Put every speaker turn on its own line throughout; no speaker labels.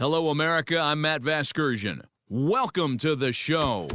Hello, America. I'm Matt Vasgersian. Welcome to the show.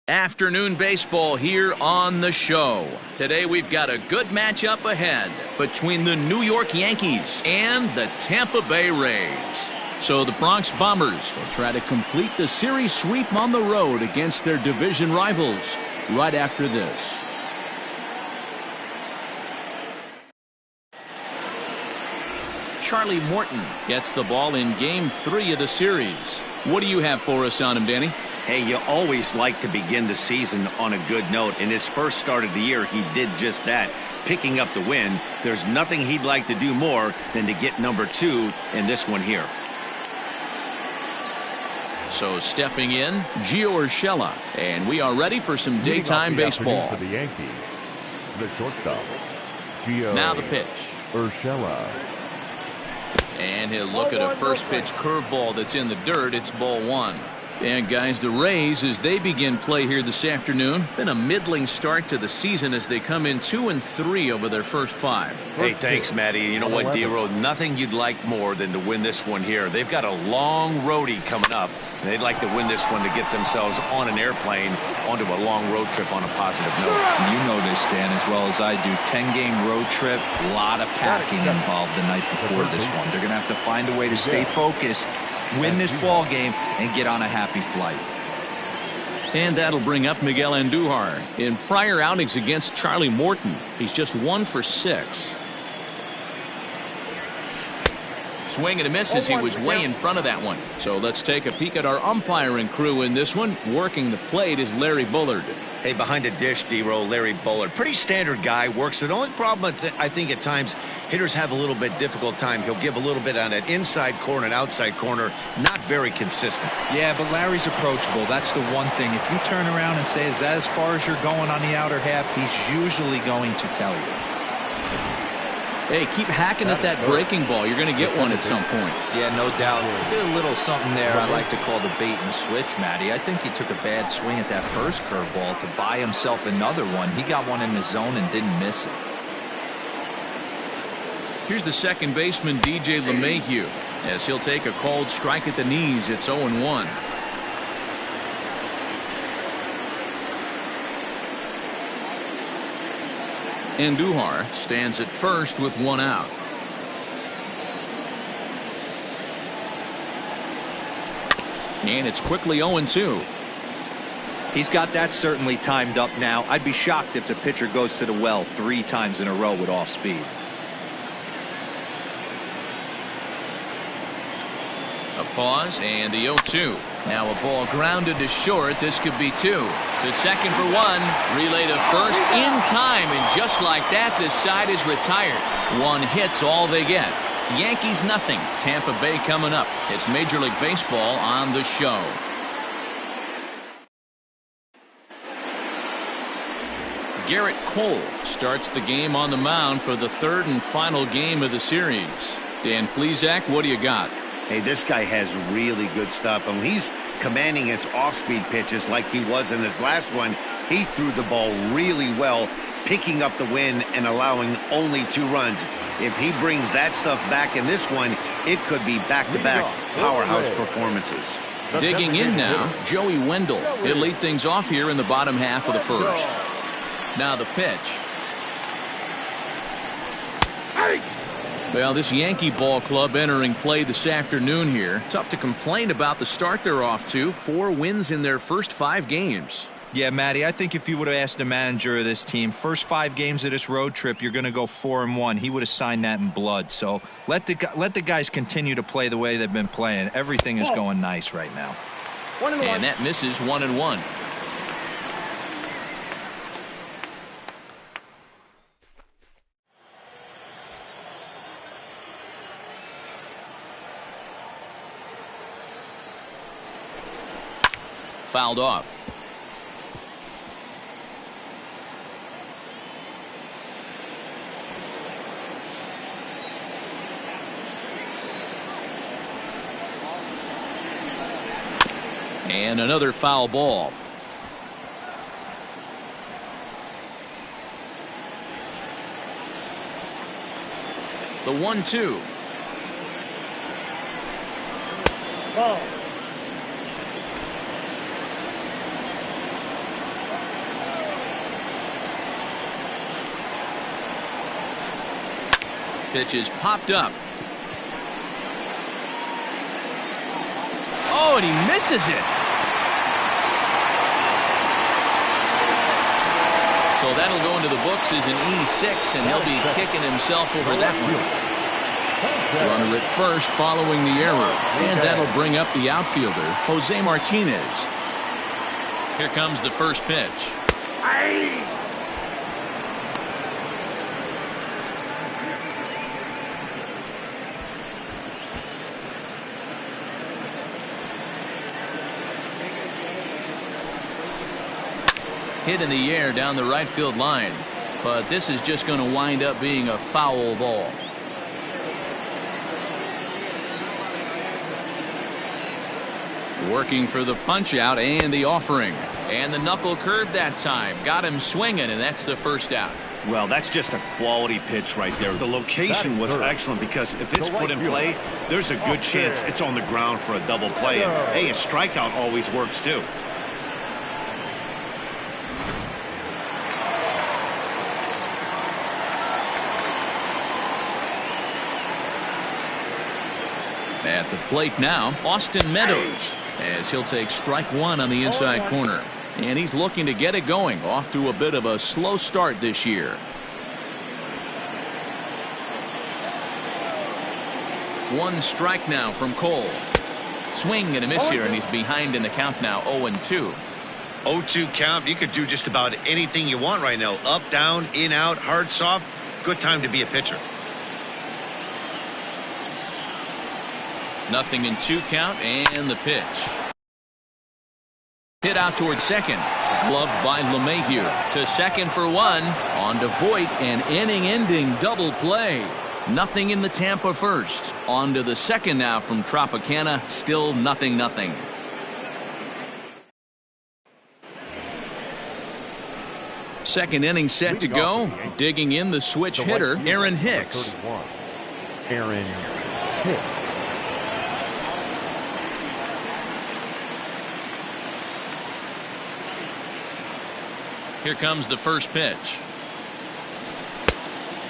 Afternoon baseball here on the show. Today we've got a good matchup ahead between the New York Yankees and the Tampa Bay Rays. So the Bronx Bombers will try to complete the series sweep on the road against their division rivals right after this. Charlie Morton gets the ball in Game 3 of the series. What do you have for us on him, Danny?
Hey, you always like to begin the season on a good note. In his first start of the year, he did just that, picking up the win. There's nothing he'd like to do more than to get number 2 in this one here.
So stepping in, Gio Urshela, and we are ready for some daytime baseball.
For the Yankees, the shortstop, Gio
now the pitch.
Urshela.
And he'll look at a first pitch curveball that's in the dirt. It's ball 1. And guys, the Rays, as they begin play here this afternoon, been a middling start to the season as they come in 2-3 over their first 5.
Hey, thanks, Matty. You know what, D-Road, nothing you'd like more than to win this one here. They've got a long roadie coming up, and they'd like to win this one to get themselves on an airplane onto a long road trip on a positive note.
You know this, Dan, as well as I do. 10-game road trip, a lot of packing involved the night before this one. They're going to have to find a way to stay focused, win this ball game, and get on a happy flight.
And that'll bring up Miguel Andujar. In prior outings against Charlie Morton, he's just 1 for 6. Swing and a miss as he was way in front of that one. So let's take a peek at our umpiring crew in this one. Working the plate is Larry Bullard.
Hey, behind the dish, D-Row, Larry Bullard. Pretty standard guy, works it. The only problem, I think, at times, hitters have a little bit difficult time. He'll give a little bit on that inside corner and outside corner. Not very consistent.
Yeah, but Larry's approachable. That's the one thing. If you turn around and say, is that as far as you're going on the outer half, he's usually going to tell you.
Hey, keep hacking at that breaking ball. You're going to get one at some point.
Yeah, no doubt. Did a little something there I like to call the bait and switch, Matty. I think he took a bad swing at that first curveball to buy himself another one. He got one in the zone and didn't miss it.
Here's the second baseman, DJ LeMahieu, as he'll take a called strike at the knees. It's 0-1. Andujar stands at first with 1 out. And it's quickly 0-2.
He's got that certainly timed up now. I'd be shocked if the pitcher goes to the well 3 times in a row with off speed.
A pause and the 0-2. Now a ball grounded to short. This could be 2. To second for 1. Relay to first in time. And just like that, this side is retired. 1 hit's all they get. Yankees nothing. Tampa Bay coming up. It's Major League Baseball on the show. Garrett Cole starts the game on the mound for the 3rd and final game of the series. Dan Plesac, what do you got?
Hey, this guy has really good stuff. And when he's commanding his off-speed pitches like he was in his last one, he threw the ball really well, picking up the win and allowing only 2 runs. If he brings that stuff back in this one, it could be back-to-back powerhouse performances.
Digging in now, Joey Wendell. He'll lead things off here in the bottom half of the first. Now the pitch. Well, this Yankee ball club entering play this afternoon here. Tough to complain about the start they're off to. 4 wins in their first 5 games.
Yeah, Matty, I think if you would have asked the manager of this team, first 5 games of this road trip, you're going to go 4-1. He would have signed that in blood. So let the guys continue to play the way they've been playing. Everything is going nice right now.
And that misses 1-1. Fouled off. And another foul ball. The 1-2.
Ball.
Pitch is popped up. Oh, and he misses it. So that'll go into the books as an E6, and he'll be kicking himself over that one. Runner at first following the error, and that'll bring up the outfielder, Jose Martinez. Here comes the first pitch. Hit in the air down the right field line, but this is just going to wind up being a foul ball. Working for the punch out and the offering, and the knuckle curve that time got him swinging, and that's the first out.
Well, that's just a quality pitch right there. The location was excellent because if it's put in play, there's a good chance it's on the ground for a double play. And hey, a strikeout always works too.
At the plate now, Austin Meadows, as he'll take strike 1 on the inside corner. And he's looking to get it going, off to a bit of a slow start this year. One strike now from Cole. Swing and a miss here, and he's behind in the count now, 0-2.
0-2 count. You could do just about anything you want right now. Up, down, in, out, hard, soft. Good time to be a pitcher.
Nothing in 2 count, and the pitch. Hit out towards second. Gloved by LeMahieu. To second for 1. On to Voit, an inning-ending double play. Nothing in the Tampa first. On to the second now from Tropicana. Still 0-0. Second inning set to go. Digging in the switch hitter, Aaron Hicks.
Aaron Hicks.
Here comes the first pitch.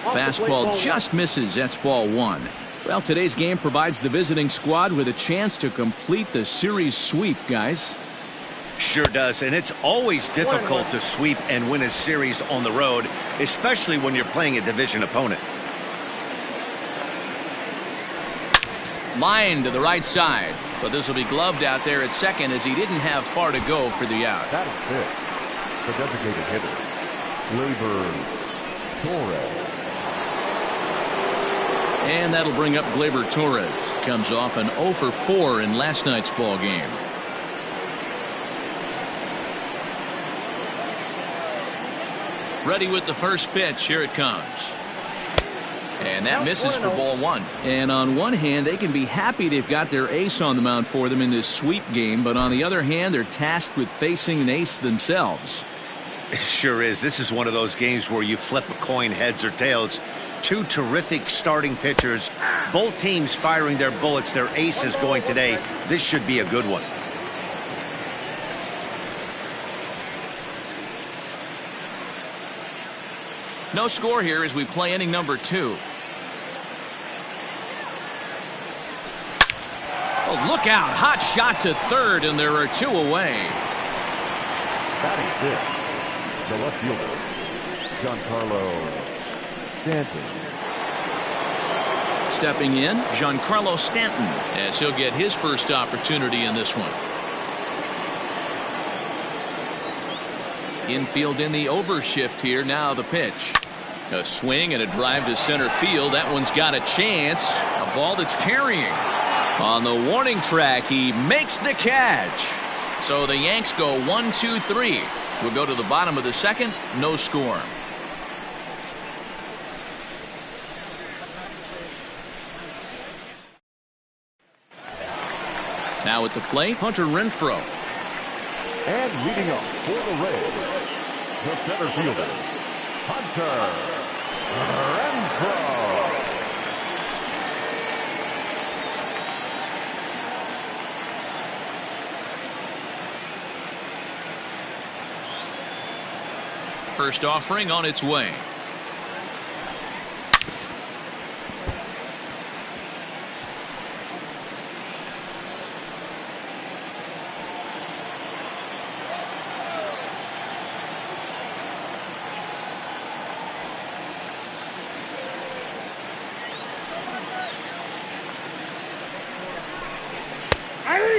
Fastball just misses. That's ball 1. Well, today's game provides the visiting squad with a chance to complete the series sweep, guys.
Sure does, and it's always difficult to sweep and win a series on the road, especially when you're playing a division opponent.
Line to the right side, but this will be gloved out there at second as he didn't have far to go for the out.
That is it. The designated hitter, Gleyber Torres.
And that'll bring up Gleyber Torres. Comes off an 0-for-4 in last night's ball game. Ready with the first pitch. Here it comes. And that misses for ball 1. And on one hand, they can be happy they've got their ace on the mound for them in this sweep game, but on the other hand, they're tasked with facing an ace themselves.
It sure is. This is one of those games where you flip a coin, heads or tails. 2 terrific starting pitchers. Both teams firing their bullets. Their ace is going today. This should be a good one.
No score here as we play inning number 2. Oh, look out. Hot shot to third, and there are 2 away.
Batting fifth, the left fielder, Giancarlo Stanton.
Stepping in, Giancarlo Stanton, as he'll get his first opportunity in this one. Infield in the overshift here. Now the pitch. A swing and a drive to center field. That one's got a chance. A ball that's carrying. On the warning track, he makes the catch. So the Yanks go 1-2-3. We'll go to the bottom of the second. No score. Now at the plate, Hunter Renfroe.
And leading up for the Rays, the center fielder, Hunter Renfroe.
First offering on its way.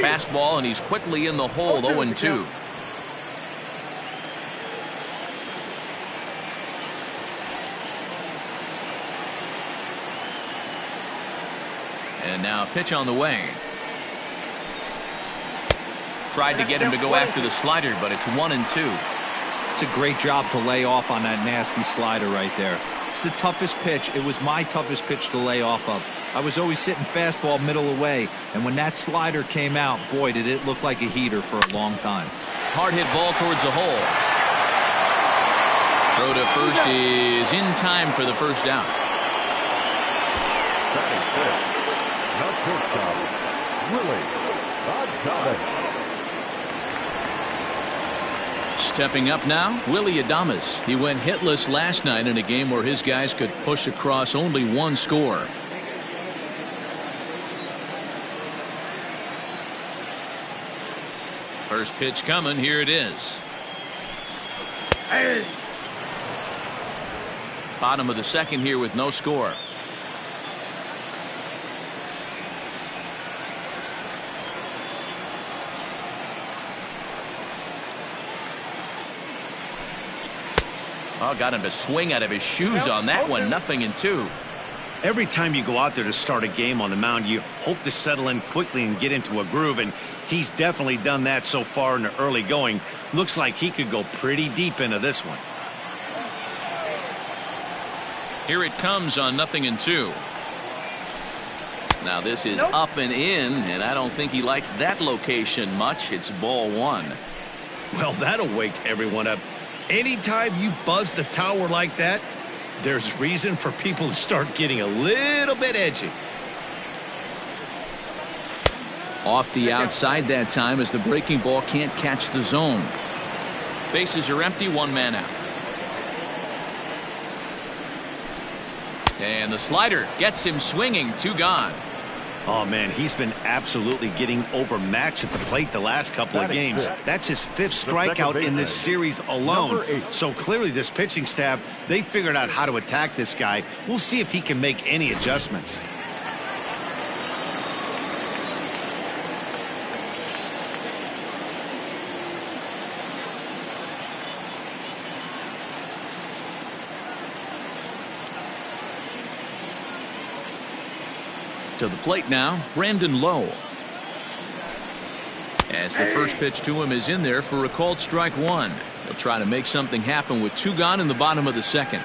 Fastball, and he's quickly in the hole. 0-2. And now a pitch on the way. Tried to get him to go after the slider, but it's 1-2.
It's a great job to lay off on that nasty slider right there. It's the toughest pitch. It was my toughest pitch to lay off of. I was always sitting fastball middle away, and when that slider came out, boy, did it look like a heater for a long time.
Hard hit ball towards the hole. Throw to first is in time for the first out.
Batting fifth, the shortstop, Willie Adames.
Stepping up now, Willie Adames. He went hitless last night in a game where his guys could push across only 1 score. First pitch coming. Here it is.
Hey.
Bottom of the second here with no score. Oh, got him to swing out of his shoes on that one. 0-2.
Every time you go out there to start a game on the mound, you hope to settle in quickly and get into a groove, and he's definitely done that so far in the early going. Looks like he could go pretty deep into this one.
Here it comes on 0-2. Now this is up and in, and I don't think he likes that location much. It's ball 1.
Well, that'll wake everyone up. Anytime you buzz the tower like that, there's reason for people to start getting a little bit edgy.
Off the outside that time as the breaking ball can't catch the zone. Bases are empty, 1 man out. And the slider gets him swinging. 2 gone.
Oh, man, he's been absolutely getting overmatched at the plate the last couple of games. That's his 5th strikeout in this series alone. So clearly this pitching staff, they figured out how to attack this guy. We'll see if he can make any adjustments.
To the plate now, Brandon Lowe. As the first pitch to him is in there for a called strike 1. He'll try to make something happen with 2 gone in the bottom of the second.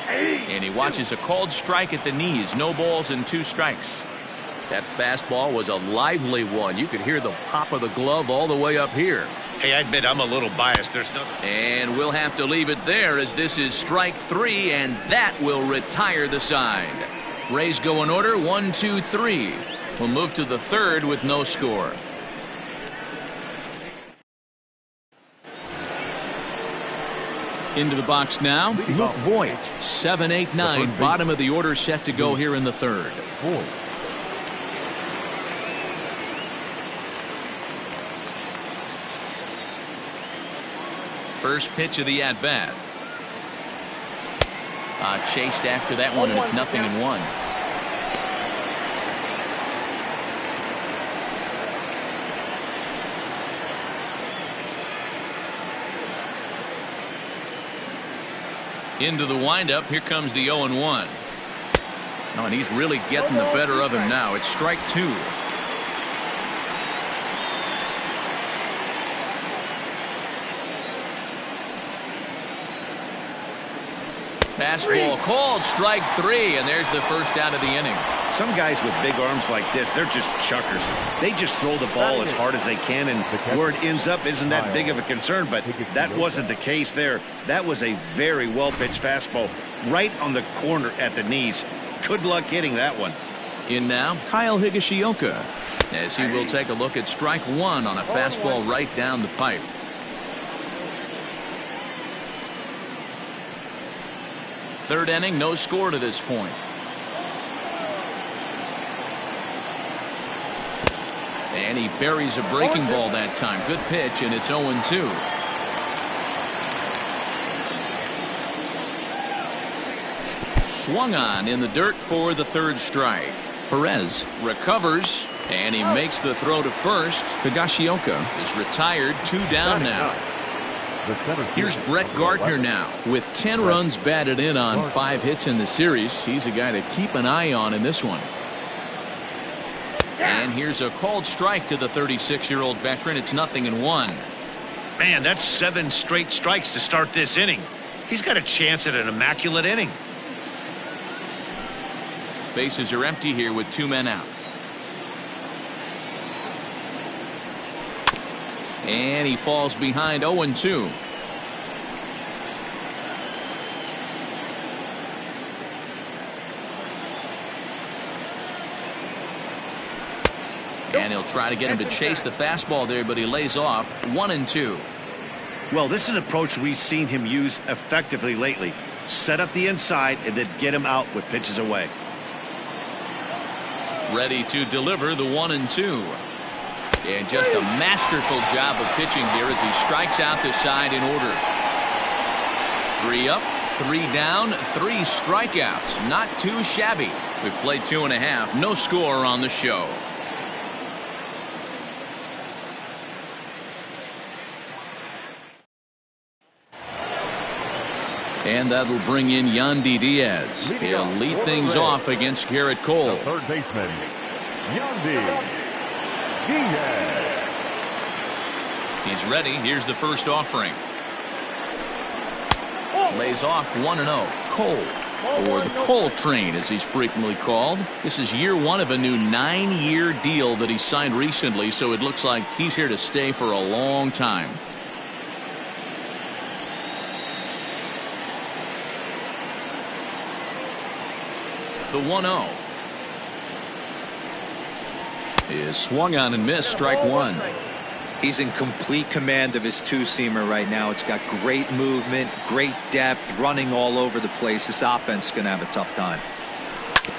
And he watches a called strike at the knees. No balls and 2 strikes. That fastball was a lively one. You could hear the pop of the glove all the way up here.
Hey, I admit I'm a little biased. There's no.
And we'll have to leave it there as this is strike 3, and that will retire the side. Rays go in order 1, 2, 3. We'll move to the third with no score. Into the box now, Luke Voigt, 7-8-9, bottom of the order, set to go here in the third. First pitch of the at-bat. Chased after that one, and it's 0-1. Into the windup. Here comes the 0-1. Oh, and he's really getting the better of him now. It's strike two. Fastball called, strike three, and there's the first out of the inning.
Some guys with big arms like this, they're just chuckers. They just throw the ball as hard as they can, and where it ends up isn't that big of a concern, but that wasn't the case there. That was a very well-pitched fastball right on the corner at the knees. Good luck hitting that one.
In now, Kyle Higashioka, as he will take a look at strike one on a fastball right down the pipe. Third inning, no score to this point. And he buries a breaking ball that time. Good pitch, and it's 0-2. Swung on in the dirt for the third strike. Perez recovers, and he makes the throw to first. Higashioka is retired, 2 down now. Here's Brett Gardner now with 10 runs batted in on 5 hits in the series. He's a guy to keep an eye on in this one. And here's a called strike to the 36-year-old veteran. It's 0-1.
Man, that's 7 straight strikes to start this inning. He's got a chance at an immaculate inning.
Bases are empty here with 2 men out. And he falls behind 0-2. And he'll try to get him to chase the fastball there, but he lays off. 1-2.
Well, this is an approach we've seen him use effectively lately. Set up the inside and then get him out with pitches away. Ready
to deliver the 1-2. And just a masterful job of pitching here as he strikes out the side in order. 3 up, 3 down, 3 strikeouts. Not too shabby. We've played 2.5. No score on the show. And that'll bring in Yandy Diaz. He'll lead things off against Garrett Cole.
The third baseman, Yandy Diaz.
He's ready. Here's the first offering. Lays off 1-0. Cole, or the Cole train as he's frequently called. This is year 1 of a new 9-year deal that he signed recently, so it looks like he's here to stay for a long time. The 1-0 is swung on and missed. Strike 1.
He's in complete command of his 2-seamer right now. It's got great movement, great depth, running all over the place. This offense is going to have a tough time.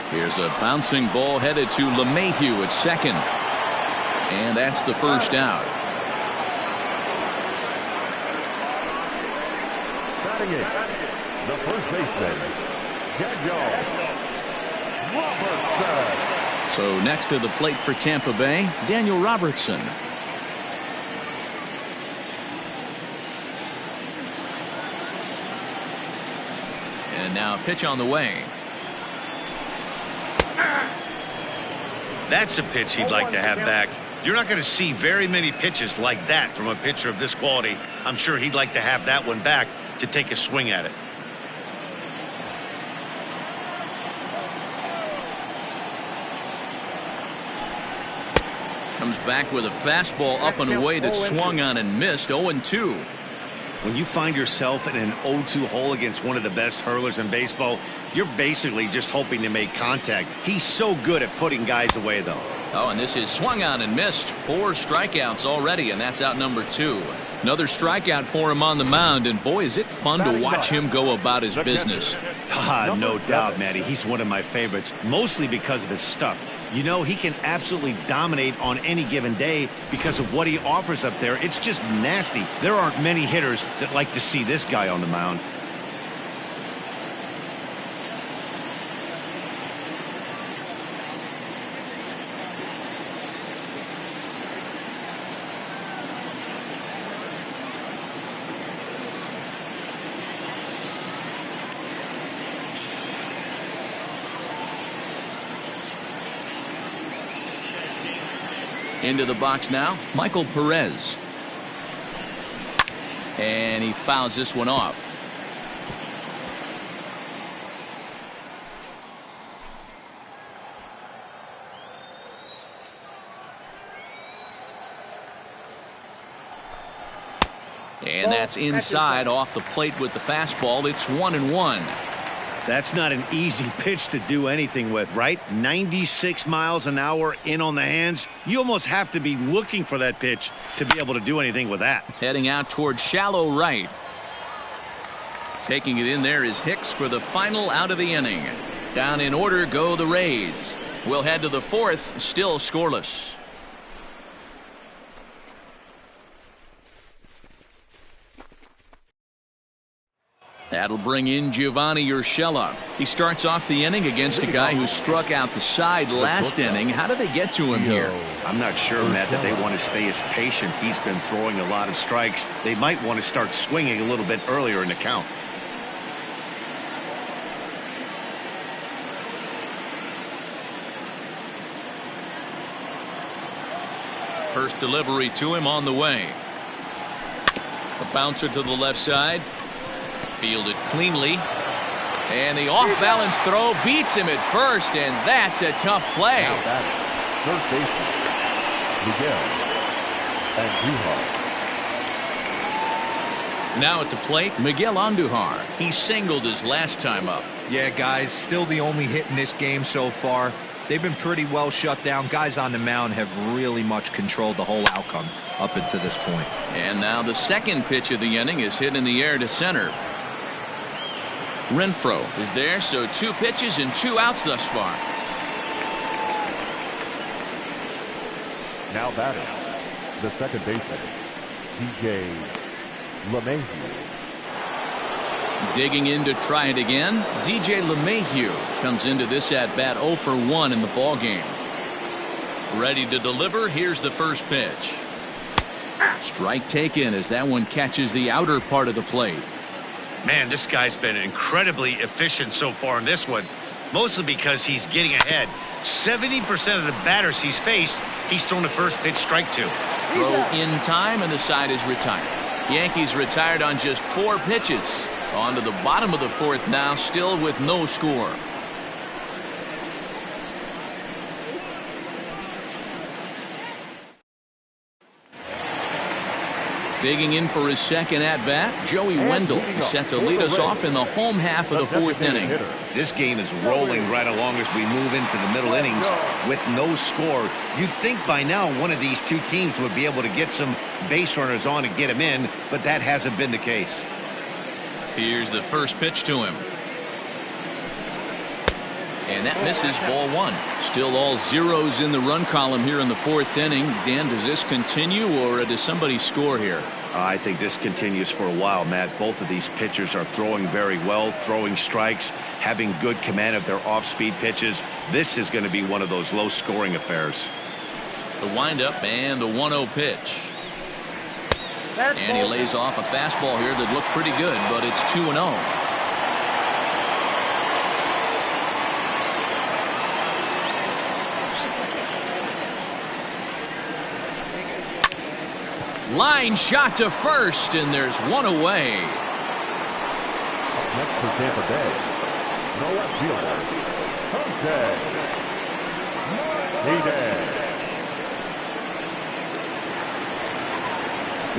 Here's a bouncing ball headed to LeMahieu at second. And that's the first out.
Batting in, the first baseman, Daniel Robertson.
So next to the plate for Tampa Bay, Daniel Robertson. And now a pitch on the way.
That's a pitch he'd like to have back. You're not going to see very many pitches like that from a pitcher of this quality. I'm sure he'd like to have that one back to take a swing at it.
Comes back with a fastball up and away that swung on and missed. 0-2.
When you find yourself in an 0-2 hole against one of the best hurlers in baseball, you're basically just hoping to make contact. He's so good at putting guys away, though.
Oh, and this is swung on and missed. 4 strikeouts already, and that's out number 2. Another strikeout for him on the mound, and boy, is it fun to watch him go about his business.
No doubt, Matty. He's one of my favorites, mostly because of his stuff. You know, he can absolutely dominate on any given day because of what he offers up there. It's just nasty. There aren't many hitters that like to see this guy on the mound.
Into the box now, Michael Perez. And he fouls this one off. And that's inside off the plate with the fastball. It's 1-1.
That's not an easy pitch to do anything with, right? 96 miles an hour in on the hands. You almost have to be looking for that pitch to be able to do anything with that.
Heading out towards shallow right. Taking it in there is Hicks for the final out of the inning. Down in order go the Rays. We'll head to the 4th, still scoreless. That'll bring in Giovanni Urshela. He starts off the inning against a guy who struck out the side last inning. How did they get to him here?
I'm not sure, Matt, that they want to stay as patient. He's been throwing a lot of strikes. They might want to start swinging a little bit earlier in the count.
First delivery to him on the way. A bouncer to the left side. Fielded cleanly. And the off-balance throw beats him at first, and that's a tough play.
Now that's third baseman, Miguel Andujar.
Now at the plate, Miguel Andujar. He singled his last time up.
Yeah, guys, still the only hit in this game so far. They've been pretty well shut down. Guys on the mound have really much controlled the whole outcome up until this point.
And now the second pitch of the inning is hit in the air to center. Renfroe is there, so 2 pitches and 2 outs thus far.
Now batting, the second baseman, DJ LeMahieu.
Digging in to try it again, DJ LeMahieu comes into this at-bat 0 for 1 in the ballgame. Ready to deliver, here's the first pitch. Strike taken as that one catches the outer part of the plate.
Man, this guy's been incredibly efficient so far in this one, mostly because he's getting ahead. 70% of the batters he's faced, he's thrown the first pitch strike to.
Throw in time, and the side is retired. Yankees retired on just 4 pitches. On to the bottom of the 4th now, still with no score. Digging in for his second at-bat, Joey Wendell is set to lead us off in the home half of the 4th inning.
This game is rolling right along as we move into the middle innings with no score. You'd think by now one of these 2 teams would be able to get some base runners on and get them in, but that hasn't been the case.
Here's the first pitch to him. And that misses, ball 1. Still all zeros in the run column here in the 4th inning. Dan, does this continue, or does somebody score here?
I think this continues for a while, Matt. Both of these pitchers are throwing very well, throwing strikes, having good command of their off-speed pitches. This is going to be one of those low-scoring affairs.
The windup and the 1-0 pitch. And he lays off a fastball here that looked pretty good, but it's 2-0. Line shot to first, and there's one away.
Next for Tampa Bay, the left fielder,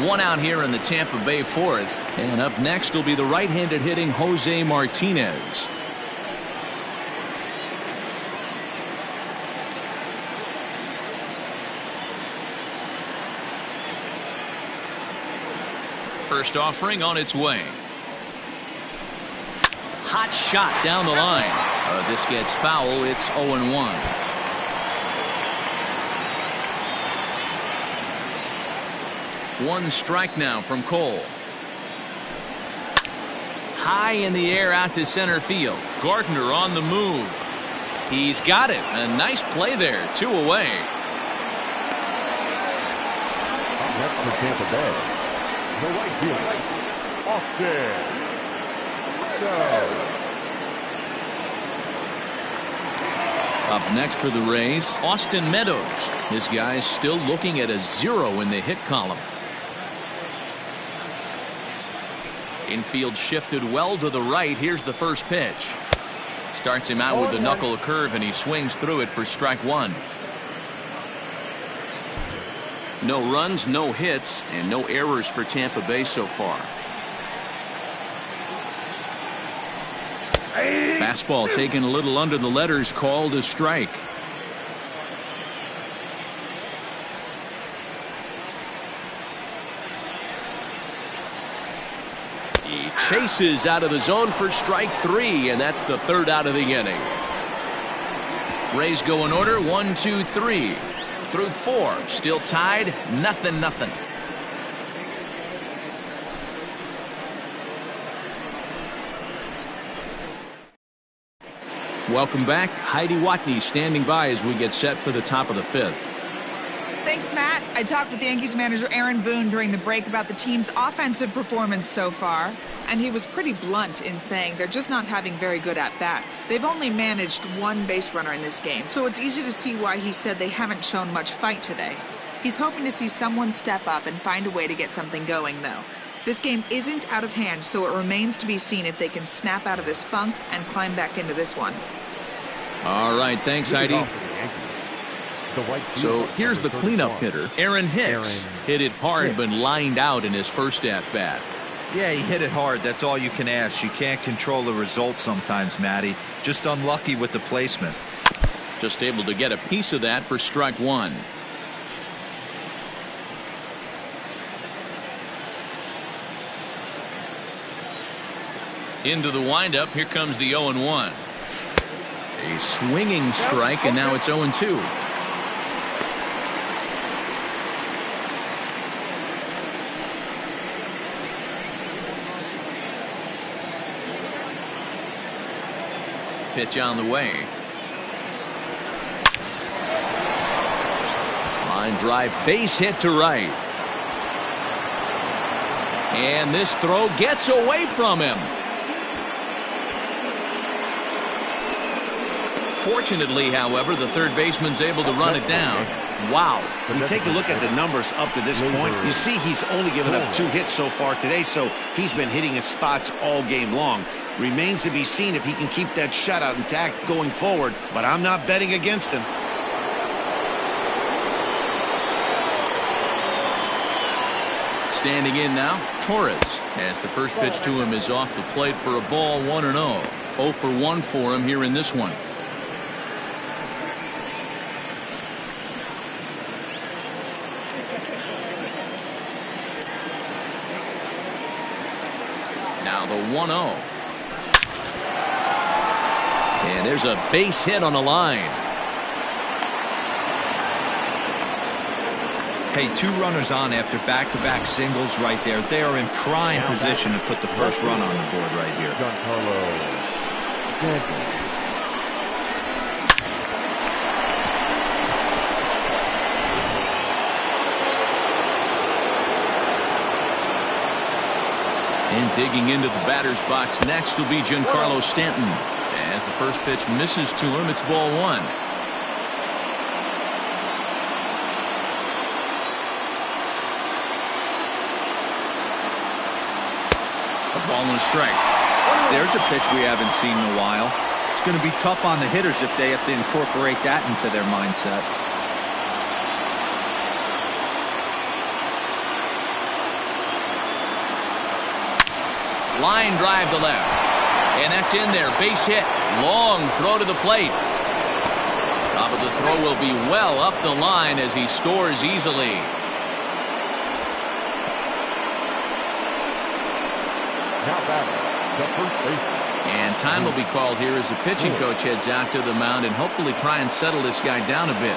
One out here in the Tampa Bay 4th, and up next will be the right-handed hitting Jose Martinez. First offering on its way. Hot shot down the line. This gets foul. It's 0-1. One strike now from Cole. High in the air out to center field. Gardner on the move. He's got it. A nice play there. 2 away.
Up next for Tampa Bay, the right fielder, Austin Meadows.
Up next for the Rays, Austin Meadows. This guy's still looking at a 0 in the hit column. Infield shifted well to the right. Here's the first pitch. Starts him out with the knuckle curve, and he swings through it for strike 1. No runs, no hits, and no errors for Tampa Bay so far. Fastball taken a little under the letters, called a strike. He chases out of the zone for strike 3, and that's the 3rd out of the inning. Rays go in order, 1, 2, 3. Through 4, still tied, 0-0. Welcome back. Heidi Watney standing by as we get set for the top of the 5th.
Thanks, Matt. I talked with Yankees manager Aaron Boone during the break about the team's offensive performance so far, and he was pretty blunt in saying they're just not having very good at-bats. They've only managed 1 base runner in this game, so it's easy to see why he said they haven't shown much fight today. He's hoping to see someone step up and find a way to get something going, though. This game isn't out of hand, so it remains to be seen if they can snap out of this funk and climb back into this one.
All right, thanks, Heidi. So here's the cleanup hitter, Aaron Hicks. Hit it hard, but lined out in his first at-bat.
Yeah, he hit it hard. That's all you can ask. You can't control the result sometimes, Matty. Just unlucky with the placement.
Just able to get a piece of that for strike 1. Into the windup. Here comes the 0-1. A swinging strike, and now it's 0-2. Pitch on the way. Line drive, base hit to right. And this throw gets away from him. Fortunately, however, the third baseman's able to run it down. Wow.
When you take a look at the numbers up to this point, you see he's only given up 2 hits so far today, so he's been hitting his spots all game long. Remains to be seen if he can keep that shutout intact going forward, but I'm not betting against him.
Standing in now, Torres, as the first pitch to him is off the plate for a ball, 1-0. 0 for 1 for him here in this one. Now the 1-0. And there's a base hit on the line.
Hey, 2 runners on after back-to-back singles right there. They are in prime position to put the first run on the board right here.
And digging into the batter's box next will be Giancarlo Stanton. As the first pitch misses to him, it's ball 1. A ball and a strike.
There's a pitch we haven't seen in a while. It's going to be tough on the hitters if they have to incorporate that into their mindset.
Line drive to left. And that's in there. Base hit. Long throw to the plate. Top of the throw will be well up the line as he scores easily.
batter, the first baseman.
And time will be called here as the pitching coach heads out to the mound and hopefully try and settle this guy down a bit.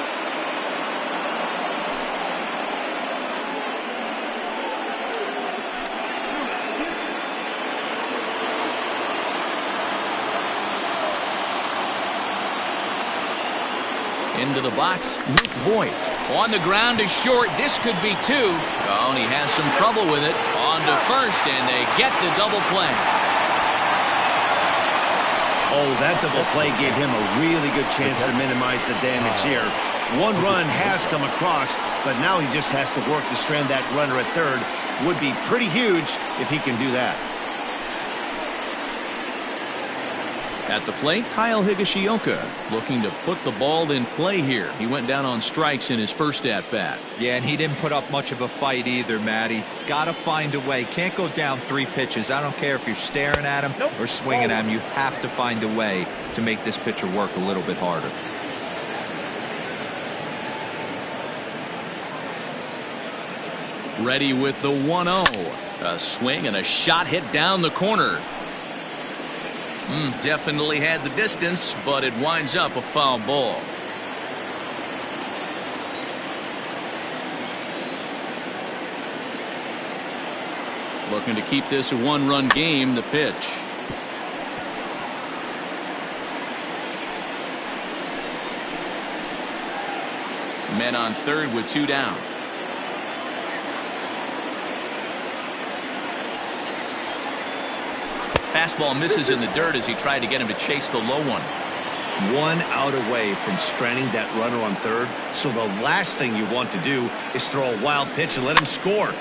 Into the box, Luke Voigt. On the ground is short. This could be two. Oh, and he has some trouble with it. On to first, and they get the double play.
Oh, that double play gave him a really good chance to minimize the damage here. One run has come across, but now he just has to work to strand that runner at third. Would be pretty huge if he can do that.
At the plate, Kyle Higashioka looking to put the ball in play here. He went down on strikes in his first at-bat.
Yeah, and he didn't put up much of a fight either, Matty. Got to find a way. Can't go down 3 pitches. I don't care if you're staring at him or swinging at him. You have to find a way to make this pitcher work a little bit harder.
Ready with the 1-0. A swing and a shot hit down the corner. Definitely had the distance, but it winds up a foul ball. Looking to keep this a 1-run game. The pitch. Men on third with 2 down. Fastball misses in the dirt as he tried to get him to chase the low one.
1 out away from stranding that runner on third. So the last thing you want to do is throw a wild pitch and let him score.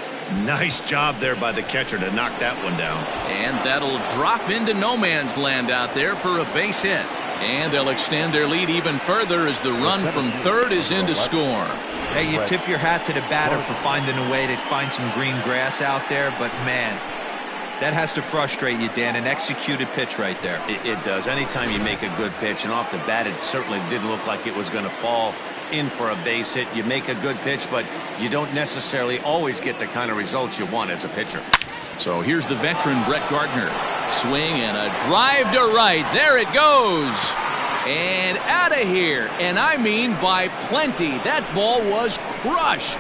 Nice job there by the catcher to knock that one down.
And that'll drop into no man's land out there for a base hit. And they'll extend their lead even further as the run from third is in to score.
Hey, you tip your hat to the batter for finding a way to find some green grass out there, but man, that has to frustrate you, Dan. An executed pitch right there.
It does. Anytime you make a good pitch, and off the bat it certainly didn't look like it was going to fall in for a base hit. You make a good pitch, but you don't necessarily always get the kind of results you want as a pitcher.
So here's the veteran Brett Gardner. Swing and a drive to right. There it goes. And out of here. And I mean by plenty. That ball was crushed.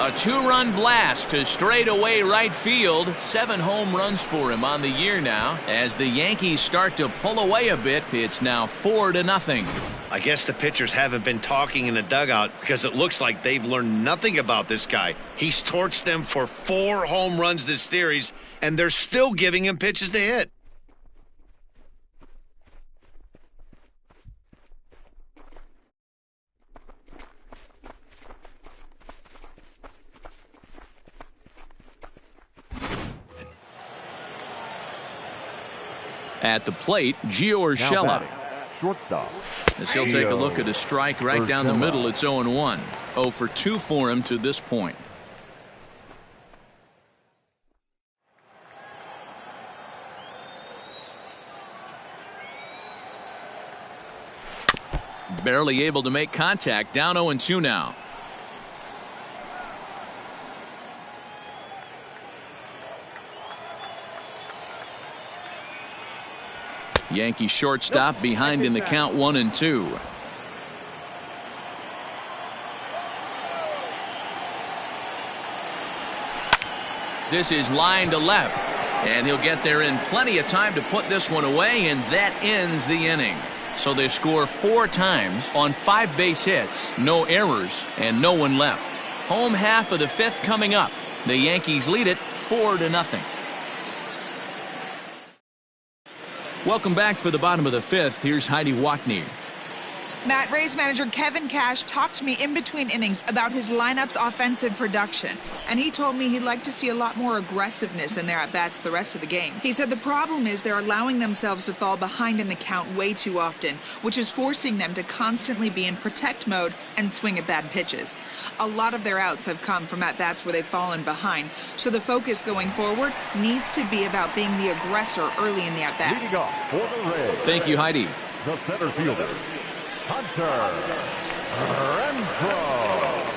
A 2-run blast to straightaway right field. 7 home runs for him on the year now. As the Yankees start to pull away a bit, it's now 4-0.
I guess the pitchers haven't been talking in the dugout because it looks like they've learned nothing about this guy. He's torched them for 4 home runs this series, and they're still giving him pitches to hit.
At the plate, Gio Urshela.
Shortstop.
As he'll take a look at a strike right down the middle. It's 0-1. 0 for 2 for him to this point. Barely able to make contact. Down 0-2 now. Yankee shortstop behind in the count 1-2. This is line to left, and he'll get there in plenty of time to put this one away, and that ends the inning. So they score 4 times on 5 base hits, no errors, and no one left. Home half of the 5th coming up. The Yankees lead it 4-0. Welcome back for the bottom of the 5th. Here's Heidi Watney.
Matt, Rays manager Kevin Cash talked to me in between innings about his lineup's offensive production, and he told me he'd like to see a lot more aggressiveness in their at-bats the rest of the game. He said the problem is they're allowing themselves to fall behind in the count way too often, which is forcing them to constantly be in protect mode and swing at bad pitches. A lot of their outs have come from at-bats where they've fallen behind, so the focus going forward needs to be about being the aggressor early in the at-bats.
Leading off for the Rays,
Thank you, Heidi.
the center fielder, Hunter Renfroe.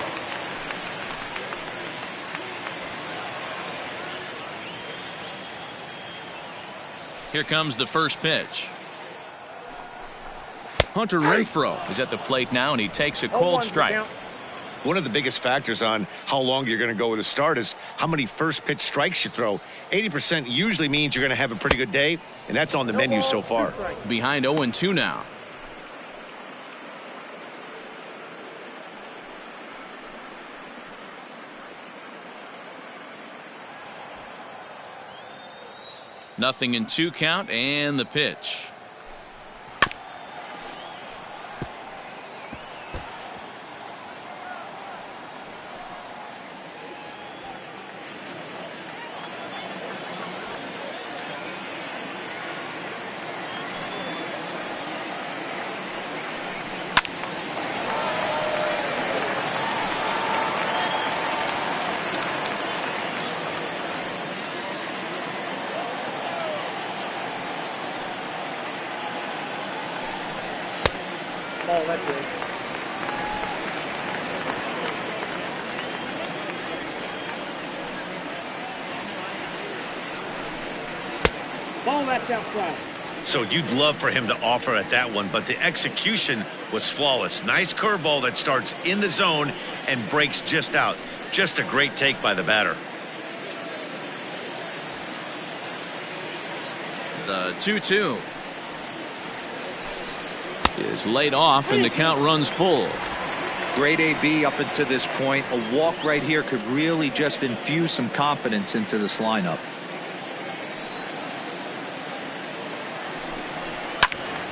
Here comes the first pitch. Hunter Renfroe is at the plate now, and he takes a cold strike.
One of the biggest factors on how long you're going to go with a start is how many first pitch strikes you throw. 80% usually means you're going to have a pretty good day, and that's on the menu so far.
Behind 0-2 now. Nothing in 2 count, and the pitch.
Oh, that's good. Ball, that's outside.
So you'd love for him to offer at that one, but the execution was flawless. Nice curveball that starts in the zone and breaks just out. Just a great take by the batter.
The 2-2 is laid off, and the count runs full.
Great AB up until this point. A walk right here could really just infuse some confidence into this lineup.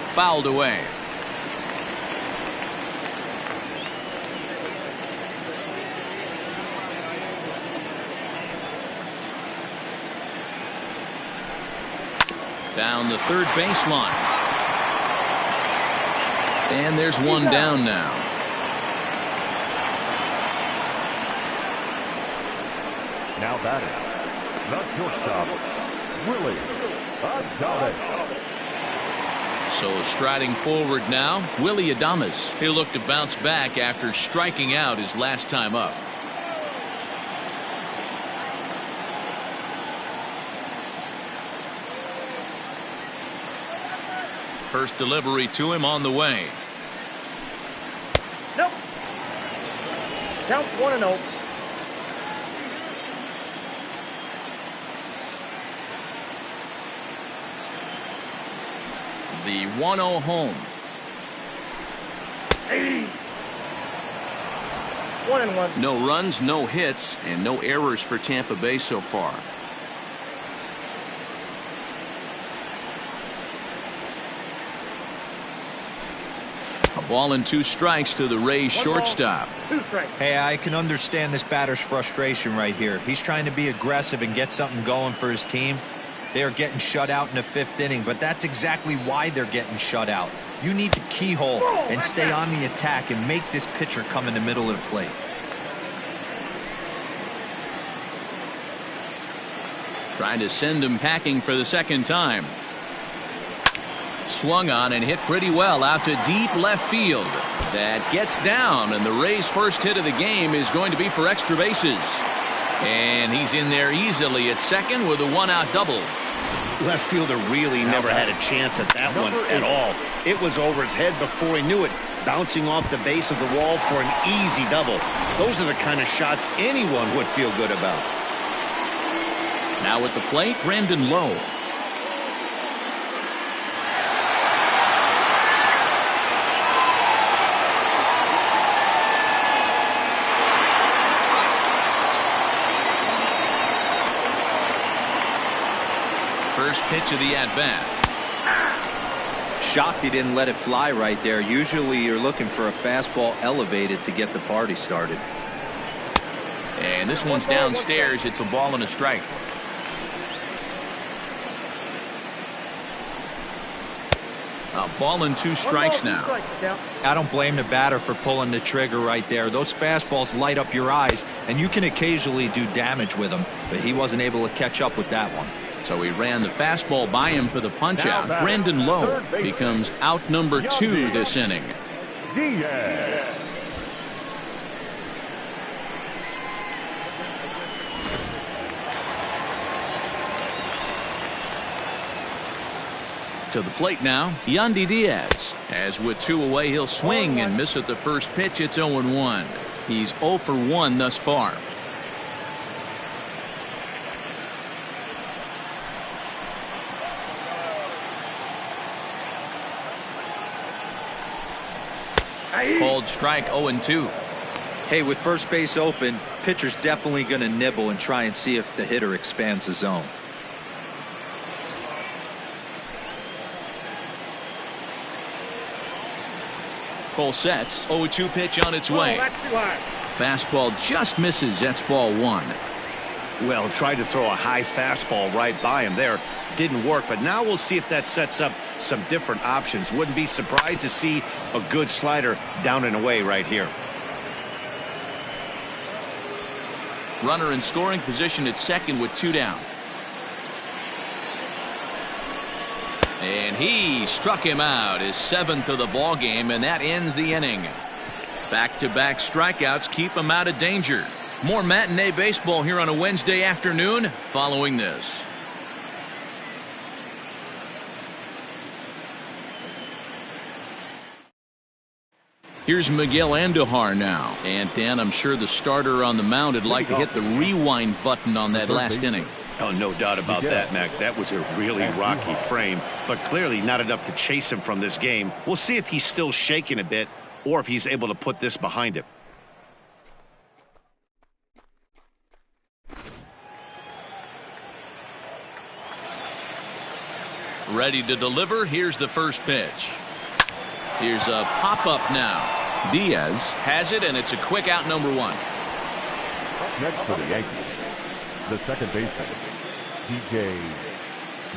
Fouled away. Down the third baseline. And there's one down now.
Now batting, the shortstop, Willie Adames.
So striding forward now, Willie Adames. He'll look to bounce back after striking out his last time up. First delivery to him on the way.
Nope. Count 1-0.
The 1-0 home.
1-1.
No runs, no hits, and no errors for Tampa Bay so far. A ball and 2 strikes to the Rays shortstop.
2 strikes.
Hey, I can understand this batter's frustration right here. He's trying to be aggressive and get something going for his team. They are getting shut out in the 5th inning, but that's exactly why they're getting shut out. You need to keyhole and stay on the attack and make this pitcher come in the middle of the plate.
Trying to send him packing for the second time. Swung on and hit pretty well out to deep left field. That gets down, and the Rays' first hit of the game is going to be for extra bases. And he's in there easily at second with a 1-out double.
Left fielder really never had a chance at that one at all. It was over his head before he knew it, bouncing off the base of the wall for an easy double. Those are the kind of shots anyone would feel good about.
Now at the plate, Brandon Lowe. First pitch of the at-bat.
Shocked he didn't let it fly right there. Usually you're looking for a fastball elevated to get the party started.
And this one's downstairs. It's a ball and a strike. A ball and 2 strikes now.
I don't blame the batter for pulling the trigger right there. Those fastballs light up your eyes, and you can occasionally do damage with them, but he wasn't able to catch up with that one.
So he ran the fastball by him for the punch-out. Brandon Lowe becomes out number 2 this inning.
Diaz.
To the plate now, Yandy Diaz. As with 2 away, he'll swing and miss at the first pitch. It's 0-1. He's 0 for 1 thus far. Called strike 0-2.
Hey, with first base open, pitcher's definitely going to nibble and try and see if the hitter expands the zone.
Cole sets. 0-2 pitch on its way.
That's too high.
Fastball just misses. That's ball 1.
Well, tried to throw a high fastball right by him there. Didn't work, but now we'll see if that sets up some different options. Wouldn't be surprised to see a good slider down and away right here.
Runner in scoring position at second with 2 down. And he struck him out, his 7th of the ball game, and that ends the inning. Back-to-back strikeouts keep him out of danger. More matinee baseball here on a Wednesday afternoon following this. Here's Miguel Andujar now. And Dan, I'm sure the starter on the mound would like to hit the rewind button on that last inning.
Oh, no doubt about that, Mac. That was a really rocky frame, but clearly not enough to chase him from this game. We'll see if he's still shaking a bit or if he's able to put this behind him.
Ready to deliver. Here's the first pitch. Here's a pop-up now. Diaz has it, and it's a quick out, number 1.
Next for the Yankees, the second baseman, DJ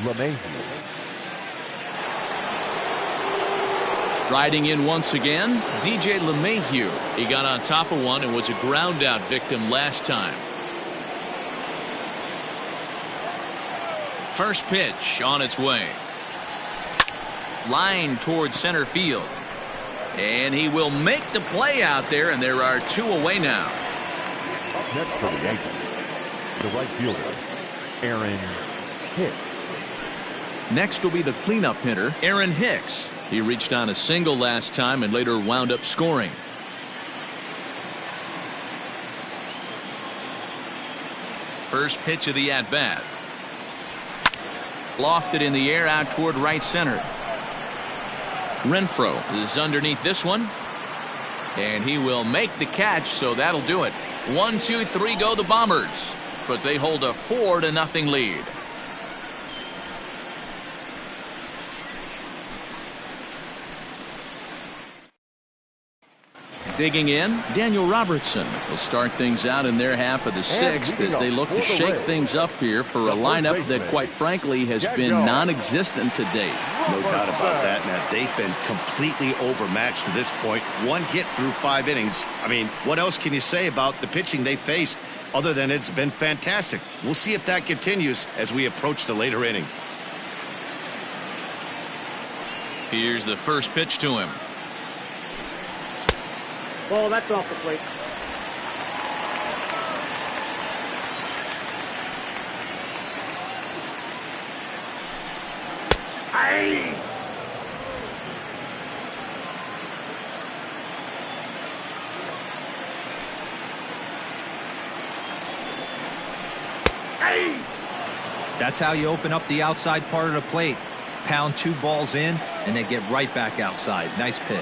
LeMahieu.
Striding in once again, DJ LeMahieu. He got on top of one and was a ground out victim last time. First pitch on its way. Line towards center field. And he will make the play out there, and there are 2 away now.
Next for the Yankees, the right fielder, Aaron Hicks.
Next will be the cleanup hitter, Aaron Hicks. He reached on a single last time and later wound up scoring. First pitch of the at-bat. Lofted in the air out toward right center. Renfroe is underneath this one. And he will make the catch, so that'll do it. 1, 2, 3 go the Bombers. But they hold a 4-0 lead. Digging in, Daniel Robertson will start things out in their half of the 6th as they look to shake things up here for a lineup that, quite frankly, has been non-existent to date.
No doubt about that, Matt. They've been completely overmatched to this point. 1 hit through 5 innings. I mean, what else can you say about the pitching they faced other than it's been fantastic? We'll see if that continues as we approach the later inning.
Here's the first pitch to him.
Ball, that's off the plate. Aye. Aye.
That's how you open up the outside part of the plate. Pound 2 balls in and then get right back outside. Nice pitch.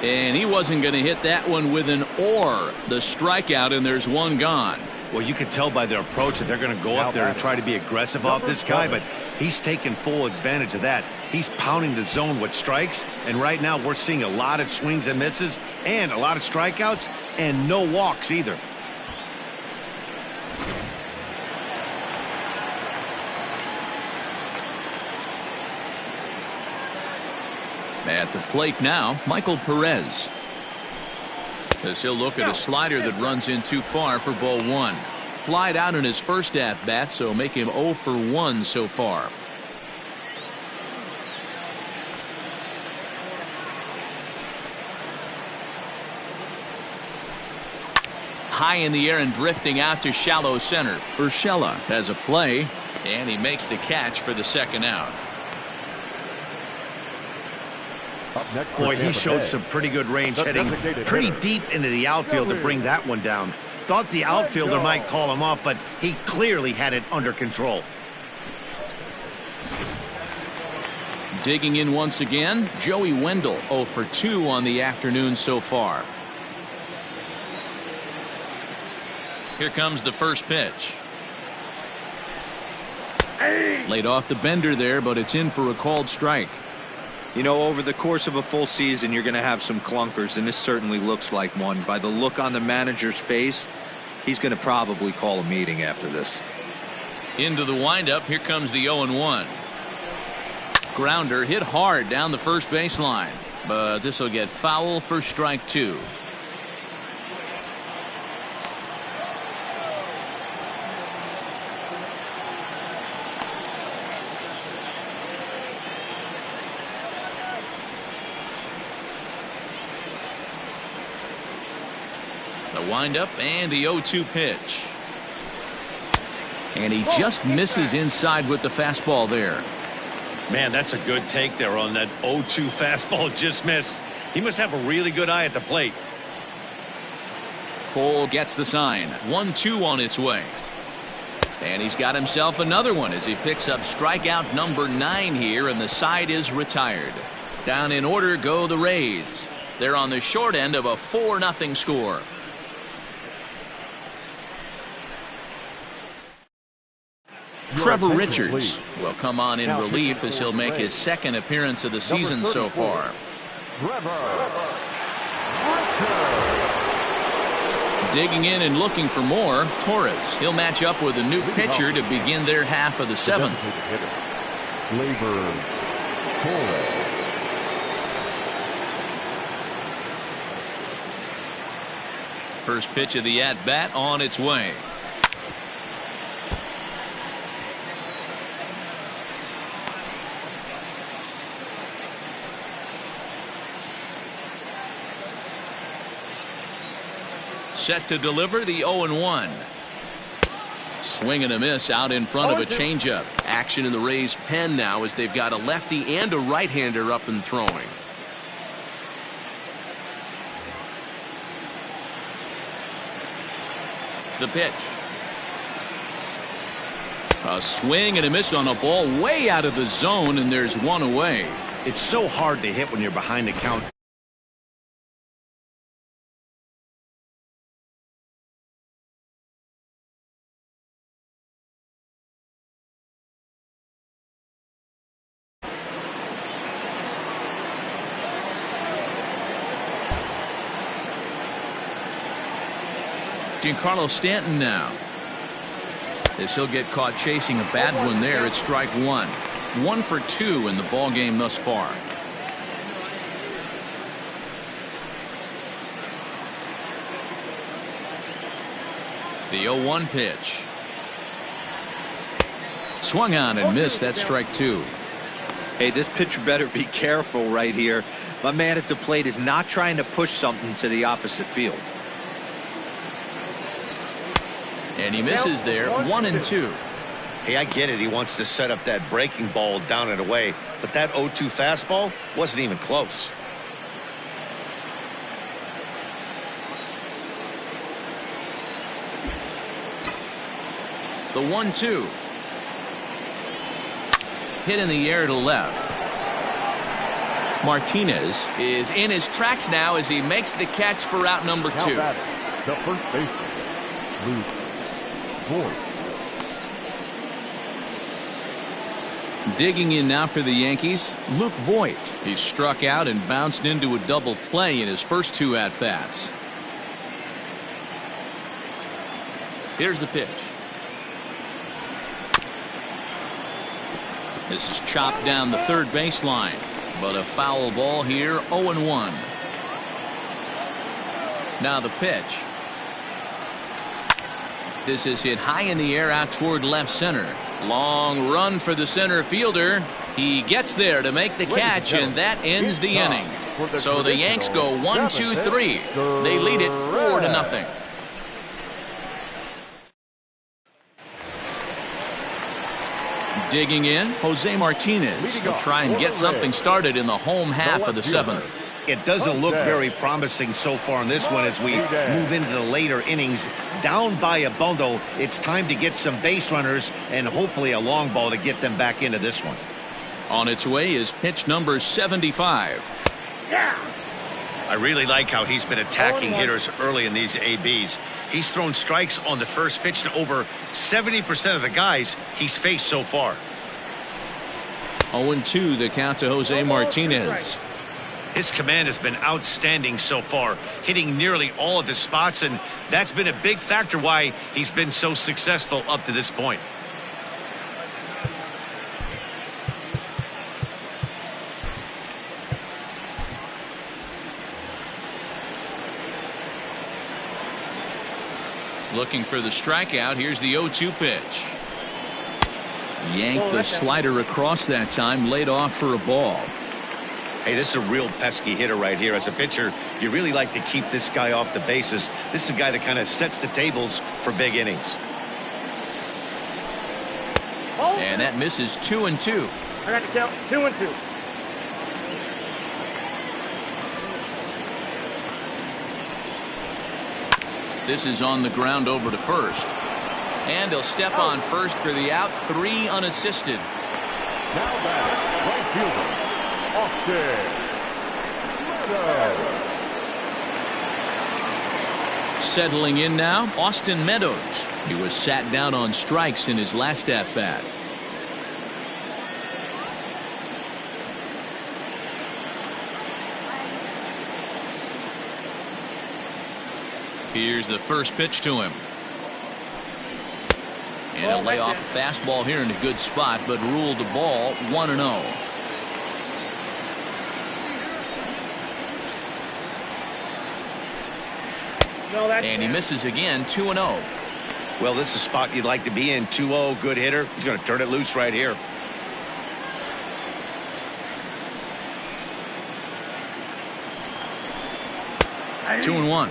And he wasn't going to hit that one with an or. The strikeout, and there's 1 gone.
Well, you can tell by their approach that they're going to go up there and try to be aggressive off this guy, but he's taking full advantage of that. He's pounding the zone with strikes, and right now we're seeing a lot of swings and misses and a lot of strikeouts and no walks either.
At the plate now, Michael Perez. As he'll look at a slider that runs in too far for ball 1. Flied out in his first at-bat, so make him 0 for 1 so far. High in the air and drifting out to shallow center. Urshela has a play, And he makes the catch for the second out.
Boy, he showed some pretty good range, heading pretty deep into the outfield to bring that one down. Thought the outfielder might call him off, but he clearly had it under control.
Digging in once again, Joey Wendell, 0 for 2 on the afternoon so far. Here comes the first pitch. Laid off the bender there, but it's in for a called strike.
You know, over the course of a full season, you're going to have some clunkers, and this certainly looks like one. By the look on the manager's face, he's going to probably call a meeting after this.
Into the windup, here comes the 0-1. Grounder hit hard down the first baseline, but this will get foul for strike 2. The windup and the 0-2 pitch. And he just misses inside with the fastball there.
Man, that's a good take there on that 0-2 fastball, just missed. He must have a really good eye at the plate.
Cole gets the sign. 1-2 on its way. And he's got himself another one as he picks up strikeout number 9 here, and the side is retired. Down in order go the Rays. They're on the short end of a 4-0 score. Trevor Richards will come on in relief as he'll make his second appearance of the season so far. Digging in and looking for more, Torres. He'll match up with a new pitcher to begin their half of the 7th. First pitch of the at-bat on its way. Set to deliver the 0-1. Swing and a miss out in front of a changeup. Action in the Rays' pen now as they've got a lefty and a right-hander up and throwing. The pitch. A swing and a miss on a ball way out of the zone, and there's one away.
It's so hard to hit when you're behind the count.
Giancarlo Stanton now. As he'll get caught chasing a bad one there at strike 1. 1 for 2 in the ball game thus far. The 0-1 pitch. Swung on and missed. That's strike 2.
Hey, this pitcher better be careful right here. My man at the plate is not trying to push something to the opposite field.
And he misses there. 1-2.
Hey, I get it. He wants to set up that breaking ball down and away, but that 0-2 fastball wasn't even close.
The 1-2. Hit in the air to left. Martinez is in his tracks now as he makes the catch for out number 2.
The first baseman, Luke Voigt.
Digging in now for the Yankees, Luke Voigt. He struck out and bounced into a double play in his first 2 at-bats. Here's the pitch. This is chopped down the third baseline, but a foul ball here. 0-1. Now the pitch. This is hit high in the air out toward left center. Long run for the center fielder. He gets there to make the catch, and that ends the inning. So the Yanks go 1-2-3. They lead it 4-0. Digging in, Jose Martinez will try and get something started in the home half of the 7th.
It doesn't look very promising so far in this one as we move into the later innings. Down by a bundle, it's time to get some base runners and hopefully a long ball to get them back into this one.
On its way is pitch number 75.
I really like how he's been attacking hitters early in these ABs. He's thrown strikes on the first pitch to over 70% of the guys he's faced so far.
0-2 the count to Jose Martinez.
His command has been outstanding so far, hitting nearly all of his spots, and that's been a big factor why he's been so successful up to this point.
Looking for the strikeout. Here's the 0-2 pitch. Yanked the slider across that time, laid off for a ball.
Hey, this is a real pesky hitter right here. As a pitcher, you really like to keep this guy off the bases. This is a guy that kind of sets the tables for big innings.
And that misses 2-2.
I got to count 2-2.
This is on the ground over to first. And he'll step on first for the out. 3 unassisted.
Now back, right fielder, Austin Meadows.
Settling in now, Austin Meadows. He was sat down on strikes in his last at-bat. Here's the first pitch to him. And a layoff fastball here in a good spot, but ruled the ball 1-0. And he misses again, 2-0.
Well, this is a spot you'd like to be in. 2-0, good hitter. He's going to turn it loose right here.
Hey. 2-1.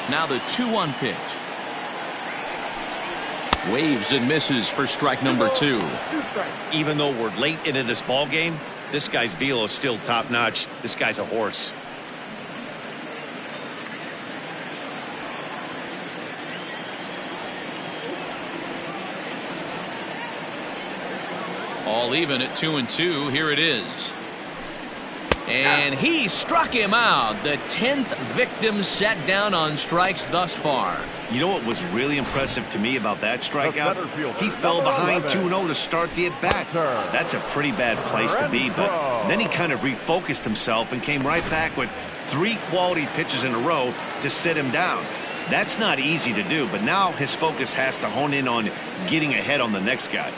Now the 2-1 pitch. Waves and misses for strike number 2.
Even though we're late into this ball game, this guy's velo is still top notch. This guy's a horse.
All even at 2-2. Here it is. And he struck him out. The 10th victim set down on strikes thus far.
You know what was really impressive to me about that strikeout? He fell behind 2-0 to start the at-bat. That's a pretty bad place to be, but then he kind of refocused himself and came right back with 3 quality pitches in a row to sit him down. That's not easy to do, but now his focus has to hone in on getting ahead on the next guy.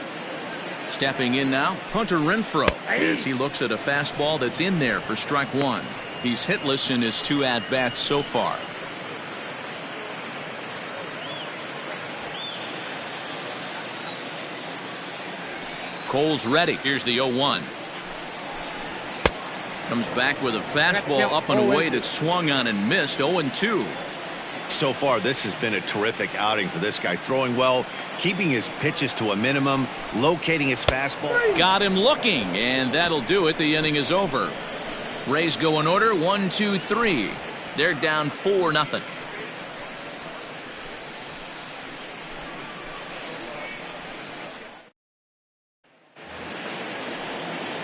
Stepping in now, Hunter Renfroe, as he looks at a fastball that's in there for strike 1. He's hitless in his 2 at-bats so far. Cole's ready. Here's the 0-1. Comes back with a fastball up and away that swung on and missed. 0-2.
So far, this has been a terrific outing for this guy. Throwing well, keeping his pitches to a minimum, locating his fastball.
Got him looking, and that'll do it. The inning is over. Rays go in order, 1, 2, 3. They're down 4-0.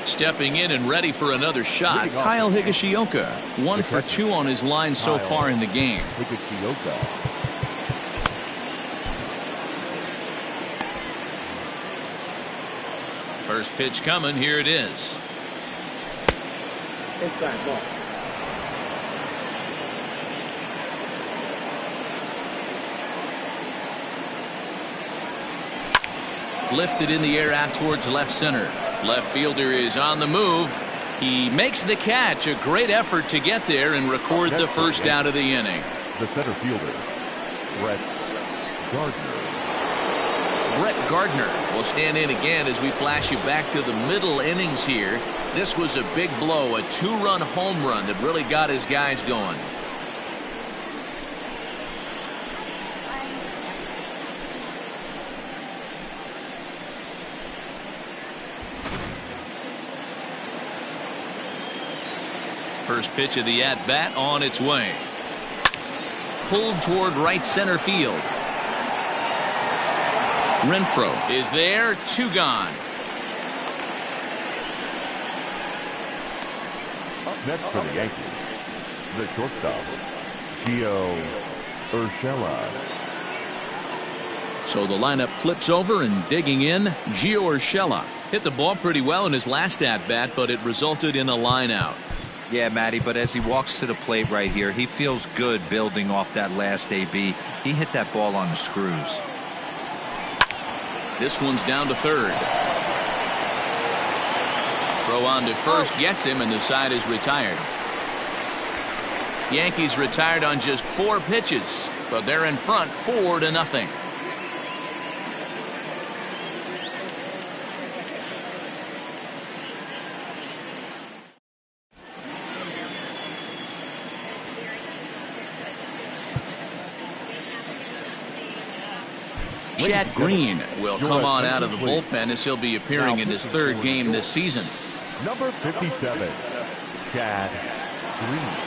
Stepping in and ready for another shot, Kyle Higashioka. 1 for 2 on his line so far in the game. First pitch coming. Here it is.
Inside ball.
Lifted in the air out towards left center. Left fielder is on the move. He makes the catch. A great effort to get there and record the first out of the inning.
The center fielder, Brett Gardner.
Brett Gardner will stand in again as we flash you back to the middle innings here. This was a big blow, a 2-run home run that really got his guys going. First pitch of the at-bat on its way. Pulled toward right center field. Renfroe is there, 2 gone.
Up next for the Yankees, the shortstop, Gio Urshela.
So the lineup flips over, and digging in, Gio Urshela hit the ball pretty well in his last at-bat, but it resulted in a line out.
Yeah, Matty, but as he walks to the plate right here, he feels good building off that last AB. He hit that ball on the screws.
This one's down to third. Throw on to first gets him, and the side is retired. Yankees retired on just 4 pitches, but they're in front 4-0. Chad Green will come on out of the bullpen as he'll be appearing in his 3rd game this season.
Number 57, Chad Green.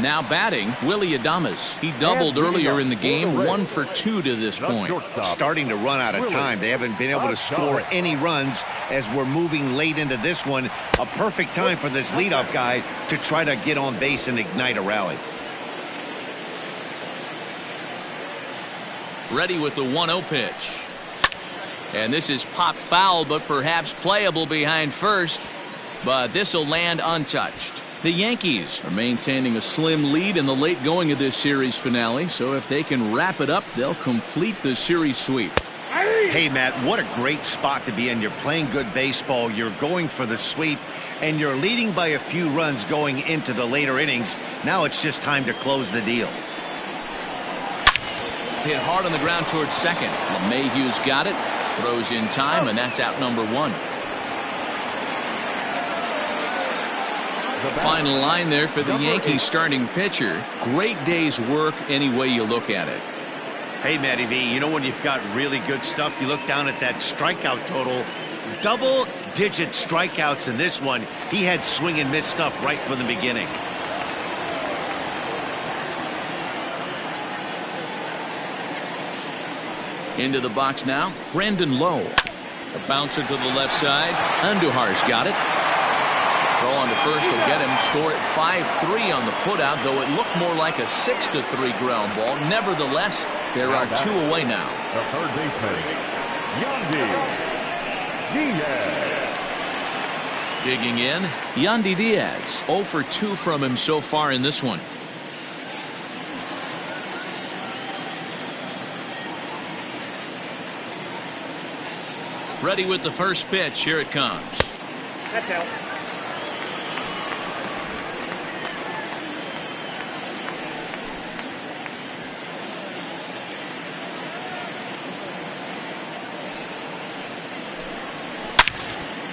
Now batting, Willie Adames. He doubled earlier in the game, 1 for 2 to this point.
Starting to run out of time. They haven't been able to score any runs as we're moving late into this one. A perfect time for this leadoff guy to try to get on base and ignite a rally.
Ready with the 1-0 pitch. And this is popped foul, but perhaps playable behind first. But this will land untouched. The Yankees are maintaining a slim lead in the late going of this series finale, so if they can wrap it up, they'll complete the series sweep.
Hey, Matt, what a great spot to be in. You're playing good baseball, you're going for the sweep, and you're leading by a few runs going into the later innings. Now it's just time to close the deal.
Hit hard on the ground towards second. LeMahieu's got it, throws in time, and that's out number 1. Final line there for the Yankees starting pitcher. Great day's work any way you look at it.
Hey, Matty V, you know when you've got really good stuff, you look down at that strikeout total. Double-digit strikeouts in this one. He had swing and miss stuff right from the beginning.
Into the box now, Brandon Lowe. A bouncer to the left side. Andujar's got it. Throw on to first will get him. Score at 5-3 on the putout, though it looked more like a 6-3 ground ball. Nevertheless, there are 2 away now.
The third baseman, Yandy Diaz.
Digging in, Yandy Diaz. 0 for 2 from him so far in this one. Ready with the first pitch. Here it comes.
That's out.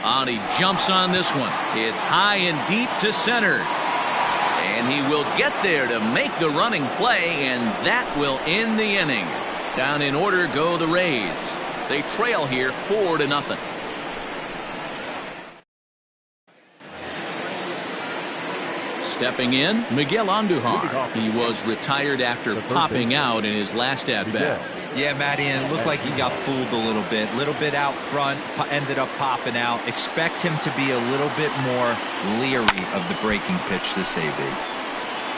On he jumps on this one. It's high and deep to center. And he will get there to make the running play, and that will end the inning. Down in order go the Rays. They trail here 4-0. Stepping in, Miguel Andujar. He was retired after popping out in his last at-bat.
Yeah, Matty, and it looked like he got fooled a little bit out front, ended up popping out. Expect him to be a little bit more leery of the breaking pitch this AB.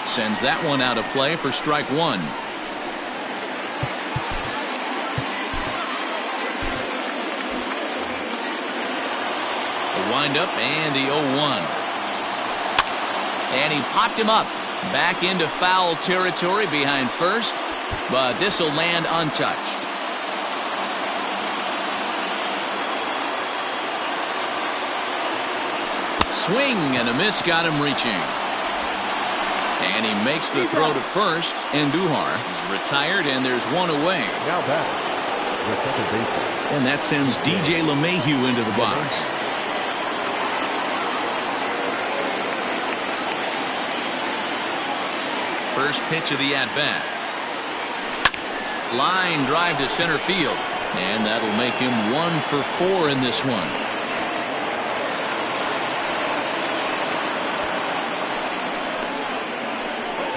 Sends that one out of play for strike one. The windup and the 0-1. And he popped him up. Back into foul territory behind first, but this will land untouched. Swing and a miss got him reaching. And he makes the throw to first, and Duhar is retired, and there's one away.
Now back, the second baseman.
And that sends DJ LeMahieu into the box. First pitch of the at-bat. Line drive to center field. And that'll make him 1 for 4 in this one.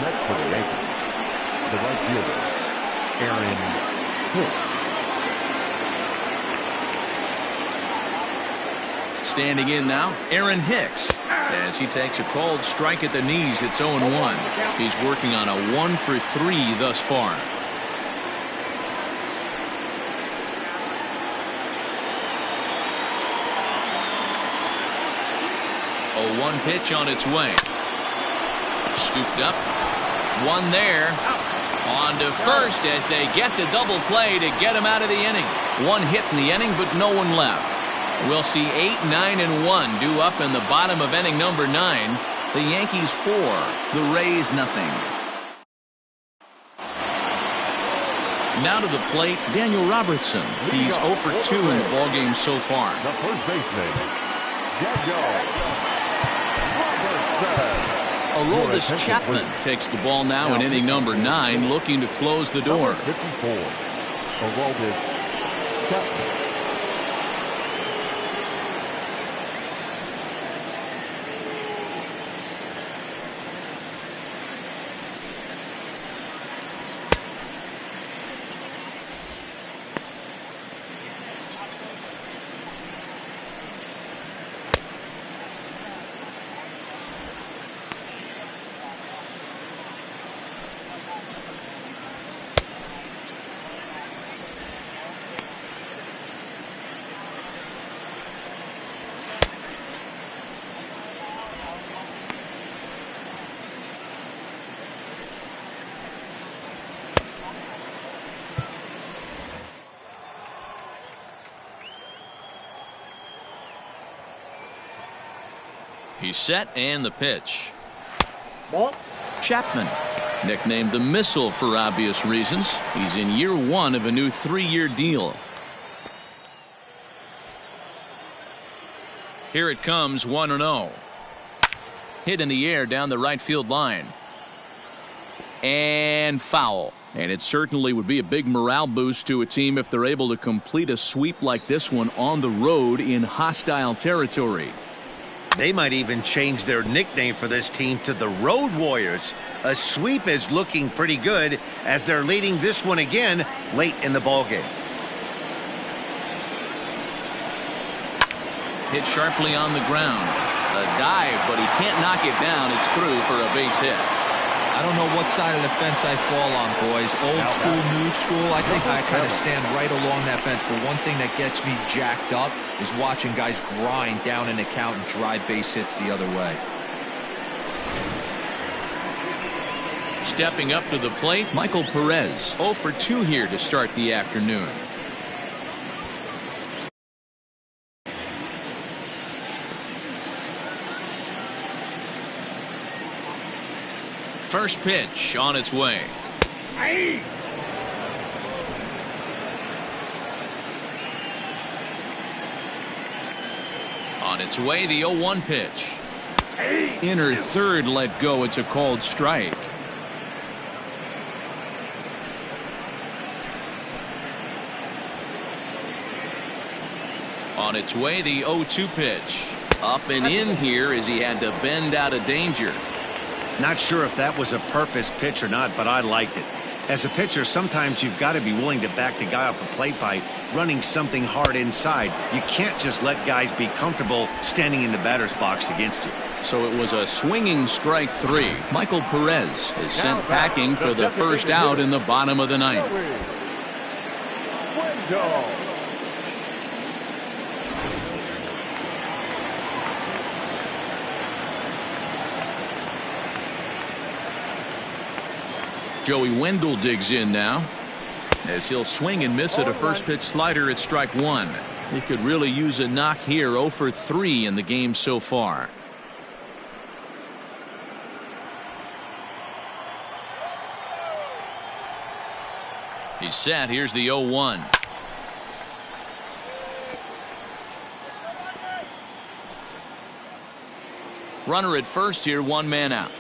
Next for the Yankees, the right fielder, Aaron Hicks.
Standing in now, Aaron Hicks. As he takes a called strike at the knees, it's 0-1. He's working on a 1 for 3 thus far. A 1 pitch on its way. Scooped up. One there. On to first as they get the double play to get him out of the inning. 1 hit in the inning, but no one left. We'll see 8, 9, and 1 due up in the bottom of inning number 9. The Yankees 4, the Rays nothing. Now to the plate, Daniel Robertson. He's 0 for 2 in the ballgame so far.
The first baseman, Daniel Robertson.
Aroldis Chapman takes the ball now in inning number 9, looking to close the door.
54, Aroldis Chapman.
He's set and the pitch.
Ball.
Chapman, nicknamed the Missile for obvious reasons. He's in year 1 of a new 3-year deal. Here it comes, 1-0. Hit in the air down the right field line. And foul. And it certainly would be a big morale boost to a team if they're able to complete a sweep like this one on the road in hostile territory.
They might even change their nickname for this team to the Road Warriors. A sweep is looking pretty good as they're leading this one again late in the ballgame.
Hit sharply on the ground. A dive, but he can't knock it down. It's through for a base hit.
I don't know what side of the fence I fall on, boys. Old school, new school. I think I kind of stand right along that fence. But one thing that gets me jacked up is watching guys grind down an account and drive base hits the other way.
Stepping up to the plate, Michael Perez. 0 for 2 here to start the afternoon. First pitch on its way.
Aye.
On its way, the 0-1 pitch. Inner third let go. It's a called strike. On its way, the 0-2 pitch. Up and in here as he had to bend out of danger.
Not sure if that was a purpose pitch or not, but I liked it. As a pitcher, sometimes you've got to be willing to back the guy off the plate by running something hard inside. You can't just let guys be comfortable standing in the batter's box against you.
So it was a swinging strike 3. Michael Perez is sent packing for the first out in the bottom of the ninth. Joey Wendell digs in now, as he'll swing and miss at a first pitch slider at strike 1. He could really use a knock here. 0 for 3 in the game so far. He's set. Here's the 0-1. Runner at first here, 1 man out.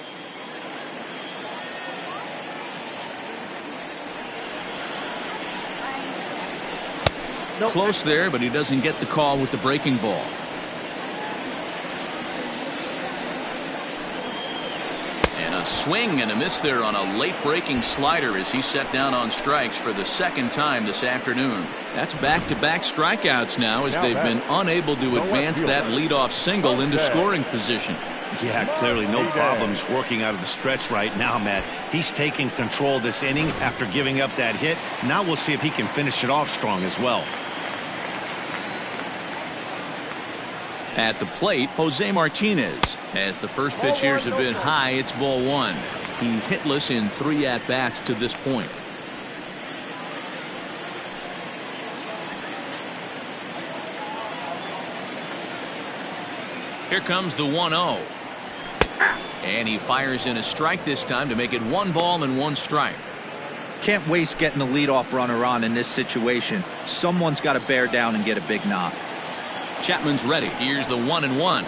Close there, but he doesn't get the call with the breaking ball. And a swing and a miss there on a late breaking slider as he set down on strikes for the second time this afternoon. That's back-to-back strikeouts now as they've been unable to advance that leadoff single into scoring position.
Yeah, clearly no problems working out of the stretch right now, Matt. He's taking control of this inning after giving up that hit. Now we'll see if he can finish it off strong as well.
At the plate, Jose Martinez. As the first pitch years have been high, it's ball 1. He's hitless in 3 at-bats to this point. Here comes the 1-0. And he fires in a strike this time to make it 1 ball and 1 strike.
Can't waste getting a leadoff runner on in this situation. Someone's got to bear down and get a big knock.
Chapman's ready. Here's the 1-1.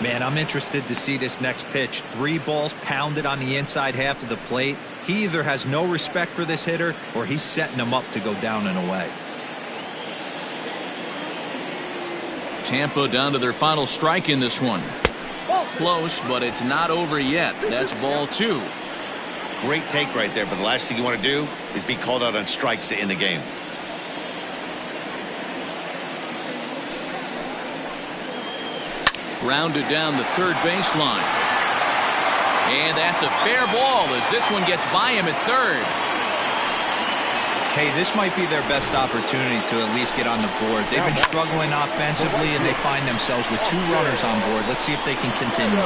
Man, I'm interested to see this next pitch. 3 balls pounded on the inside half of the plate. He either has no respect for this hitter or he's setting him up to go down and away.
Tampa down to their final strike in this one. Close, but it's not over yet. That's ball 2.
Great take right there, but the last thing you want to do is be called out on strikes to end the game.
Grounded down the third baseline. And that's a fair ball as this one gets by him at third.
Hey, this might be their best opportunity to at least get on the board. They've been struggling offensively, and they find themselves with 2 runners on board. Let's see if they can continue.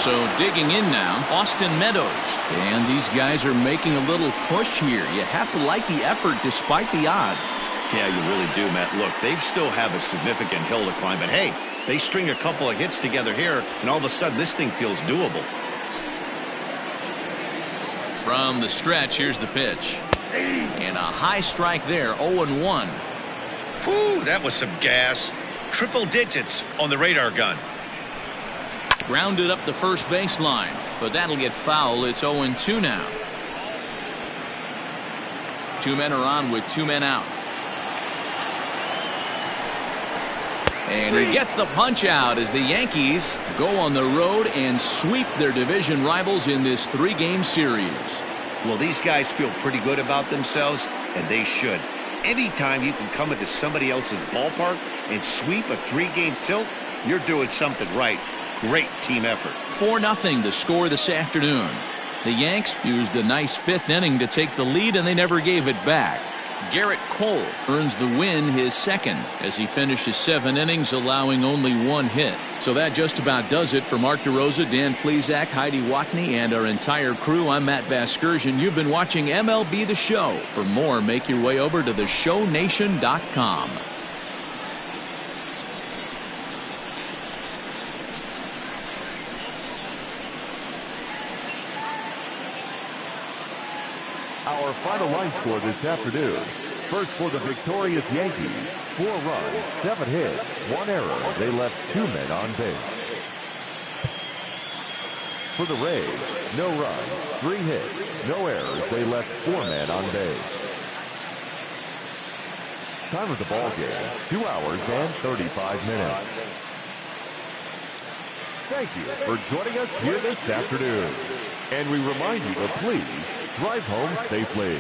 So digging in now, Austin Meadows. And these guys are making a little push here. You have to like the effort despite the odds.
Yeah, you really do, Matt. Look, they still have a significant hill to climb, but hey, they string a couple of hits together here, and all of a sudden this thing feels doable.
From the stretch, here's the pitch. And a high strike there, 0-1.
Whew, that was some gas. Triple digits on the radar gun.
Grounded up the first baseline, but that'll get foul. It's 0-2 now. 2 men are on with 2 men out. And he gets the punch out as the Yankees go on the road and sweep their division rivals in this 3-game series.
Well, these guys feel pretty good about themselves, and they should. Anytime you can come into somebody else's ballpark and sweep a 3-game tilt, you're doing something right. Great team effort.
4-0 the score this afternoon. The Yanks used a nice 5th inning to take the lead, and they never gave it back. Garrett Cole earns the win, his 2nd, as he finishes 7 innings, allowing only 1 hit. So that just about does it for Mark DeRosa, Dan Plesac, Heidi Wackney, and our entire crew. I'm Matt Vasgersian. You've been watching MLB The Show. For more, make your way over to theshownation.com.
Our final line score this afternoon. First for the victorious Yankees, 4 runs, 7 hits, 1 error. They left 2 men on base. For the Rays, no runs, 3 hits, no errors. They left 4 men on base. Time of the ball game, 2 hours and 35 minutes. Thank you for joining us here this afternoon. And we remind you to please drive home safely.